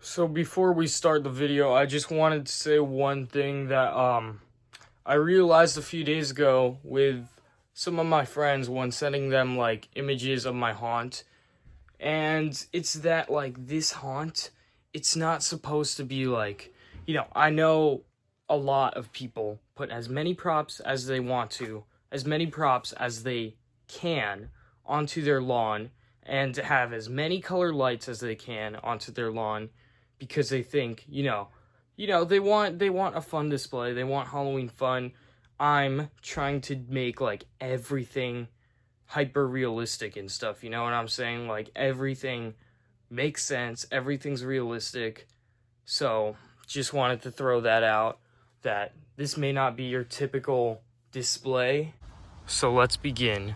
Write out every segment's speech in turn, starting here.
So before we start the video, I just wanted to say one thing that I realized a few days ago with some of my friends when sending them like images of my haunt. And it's that like this haunt, it's not supposed to be like, I know a lot of people put as many props as they want to, as many props as they can onto their lawn and to have as many colored lights as they can onto their lawn because they think, they want a fun display. They want Halloween fun. I'm trying to make like everything hyper realistic and stuff, you know what I'm saying? Like everything makes sense, everything's realistic. So, just wanted to throw that out that this may not be your typical display. So, let's begin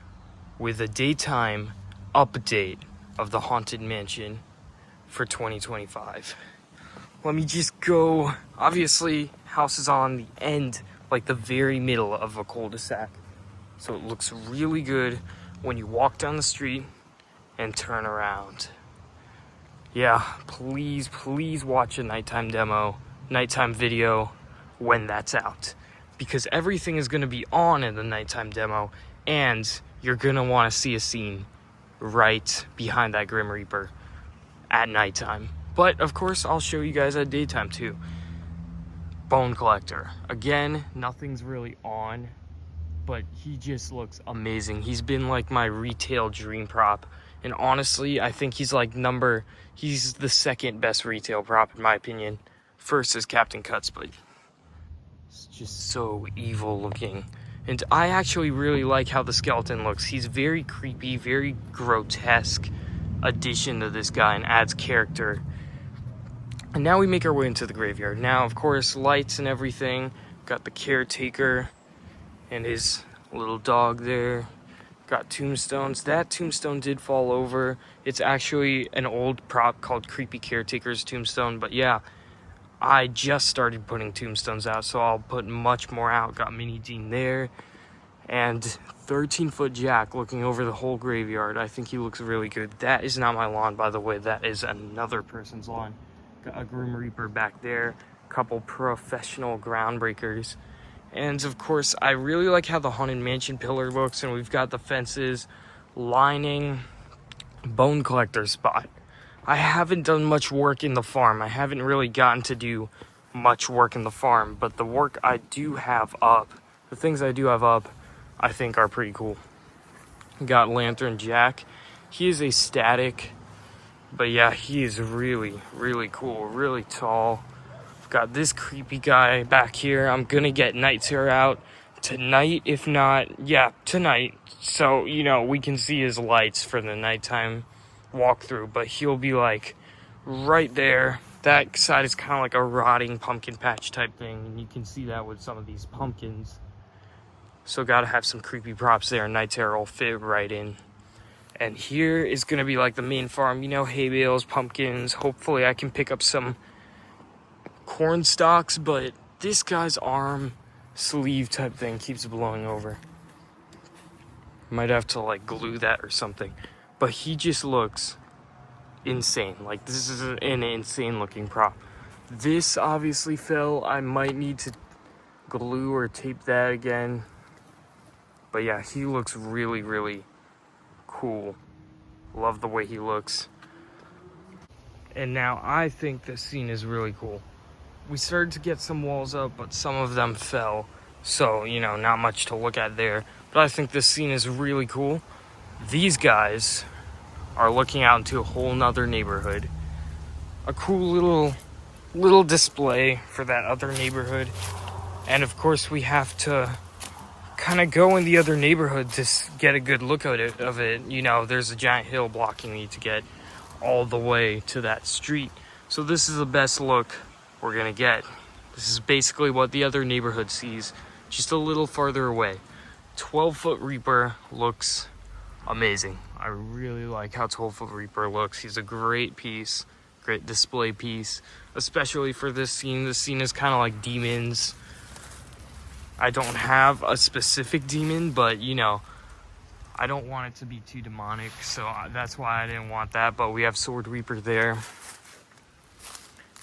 with a daytime update of the Haunted Mansion for 2025. Let me just go. Obviously, house is on the end, like the very middle of a cul-de-sac. So it looks really good when you walk down the street and turn around. Yeah, please watch a nighttime video when that's out. Because everything is going to be on in the nighttime demo, and you're going to want to see a scene right behind that Grim Reaper at nighttime. But, of course, I'll show you guys at daytime, too. Bone Collector. Again, nothing's really on, but he just looks amazing. He's been, like, my retail dream prop. And, honestly, I think he's the second best retail prop, in my opinion. First is Captain Cuts, but it's just so evil looking. And I actually really like how the skeleton looks. He's very creepy, very grotesque addition to this guy and adds character. And now we make our way into the graveyard. Now, of course, lights and everything. Got the caretaker and his little dog there. Got tombstones. That tombstone did fall over. It's actually an old prop called Creepy Caretaker's Tombstone. But yeah, I just started putting tombstones out, so I'll put much more out. Got Mini Dean there. And 13-foot Jack looking over the whole graveyard. I think he looks really good. That is not my lawn, by the way. That is another person's lawn. Got a Grim Reaper back there. Couple professional groundbreakers. And, of course, I really like how the Haunted Mansion pillar looks. And we've got the fences lining Bone Collector spot. I haven't done much work in the farm. I haven't really gotten to do much work in the farm. But the work I do have up, the things I do have up, I think are pretty cool. Got Lantern Jack. He is a static, but yeah, he is really, really cool, really tall. Got this creepy guy back here. I'm gonna get Night Terror out tonight, if not, tonight. So, we can see his lights for the nighttime walkthrough, but he'll be like right there. That side is kind of like a rotting pumpkin patch type thing, and you can see that with some of these pumpkins. So gotta have some creepy props there. Night Terror will fit right in. And here is gonna be like the main farm, hay bales, pumpkins. Hopefully I can pick up some corn stalks, but this guy's arm sleeve type thing keeps blowing over. Might have to like glue that or something. But he just looks insane. Like, this is an insane looking prop. This obviously fell. I might need to glue or tape that again. But yeah, he looks really, really cool. Love the way he looks. And now I think this scene is really cool. We started to get some walls up, but some of them fell. So, not much to look at there. But I think this scene is really cool. These guys are looking out into a whole nother neighborhood. A cool little display for that other neighborhood. And of course we have to kind of go in the other neighborhood to get a good look at it. There's a giant hill blocking me to get all the way to that street. So this is the best look we're gonna get. This is basically what the other neighborhood sees, just a little farther away. 12-foot Reaper looks amazing. I really like how 12-foot Reaper looks. He's a great piece, great display piece, especially for this scene. This scene is kind of like demons. I don't have a specific demon, but I don't want it to be too demonic, so that's why I didn't want that. But we have Sword Reaper there.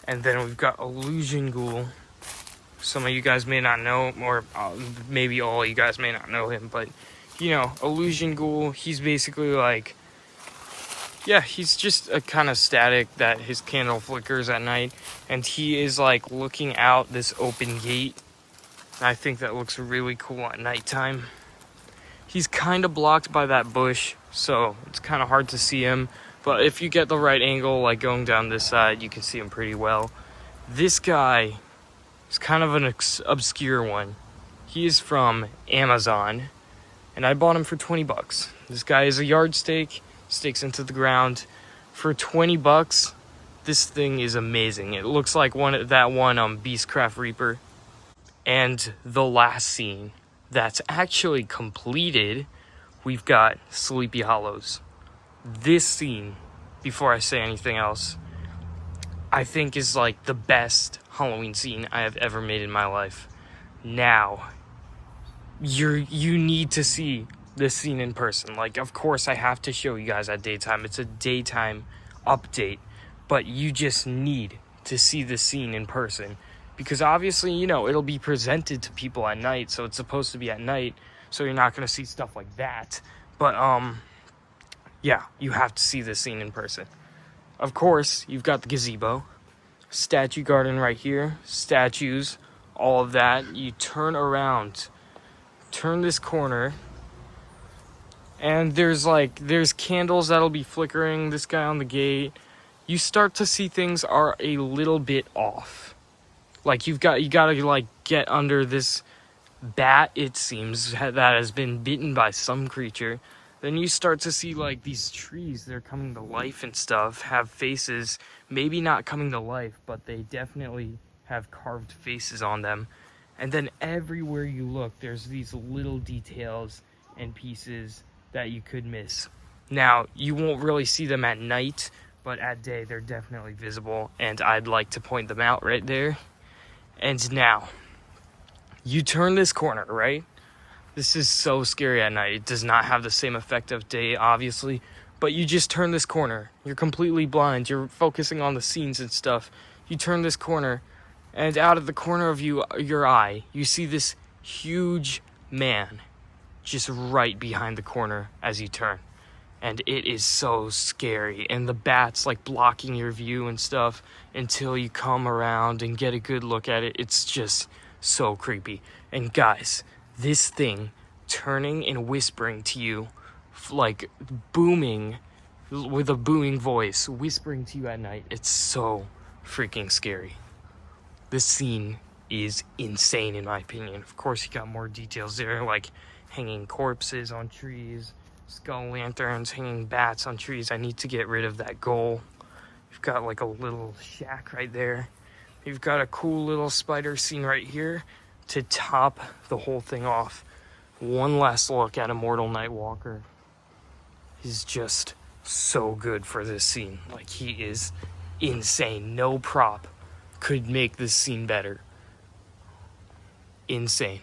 And then we've got Illusion Ghoul. Some of you guys may not know, or maybe all you guys may not know him, but you know, Illusion Ghoul, he's basically like, yeah, he's just a kind of static that his candle flickers at night, and he is like looking out this open gate. I think that looks really cool at nighttime. He's kind of blocked by that bush, so it's kind of hard to see him. But if you get the right angle, like going down this side, you can see him pretty well. This guy is kind of an obscure one. He is from Amazon, and I bought him for 20 bucks. This guy is a yard stake, stakes into the ground. For 20 bucks, this thing is amazing. It looks like one Beastcraft Reaper. And the last scene that's actually completed, we've got Sleepy Hollows. This scene, before I say anything else, I think is like the best Halloween scene I have ever made in my life. Now, you need to see this scene in person. Like, of course I have to show you guys at daytime. It's a daytime update, but you just need to see the scene in person. Because obviously, you know, it'll be presented to people at night, so it's supposed to be at night, so you're not going to see stuff like that. But, yeah, you have to see this scene in person. Of course, you've got the gazebo, statue garden right here, statues, all of that. You turn around, turn this corner, and there's candles that'll be flickering, this guy on the gate. You start to see things are a little bit off. Like, you gotta like get under this bat, it seems, that has been bitten by some creature. Then you start to see like these trees, they're coming to life and stuff, have faces, maybe not coming to life, but they definitely have carved faces on them. And then everywhere you look, there's these little details and pieces that you could miss. Now, you won't really see them at night, but at day they're definitely visible, and I'd like to point them out right there. And now, you turn this corner, right? This is so scary at night. It does not have the same effect of day, obviously, but you just turn this corner. You're completely blind. You're focusing on the scenes and stuff. You turn this corner, and out of the corner of your eye, you see this huge man just right behind the corner as you turn. And it is so scary, and the bat's like blocking your view and stuff until you come around and get a good look at it. It's just so creepy. And guys, this thing turning and whispering to you, like booming with a booming voice, whispering to you at night, it's so freaking scary. This scene is insane in my opinion. Of course, you got more details there, like hanging corpses on trees, skull lanterns, hanging bats on trees. I need to get rid of that ghoul. You've got like a little shack right there. You've got a cool little spider scene right here to top the whole thing off. One last look at Immortal Nightwalker. He's just so good for this scene. Like, he is insane. No prop could make this scene better. Insane.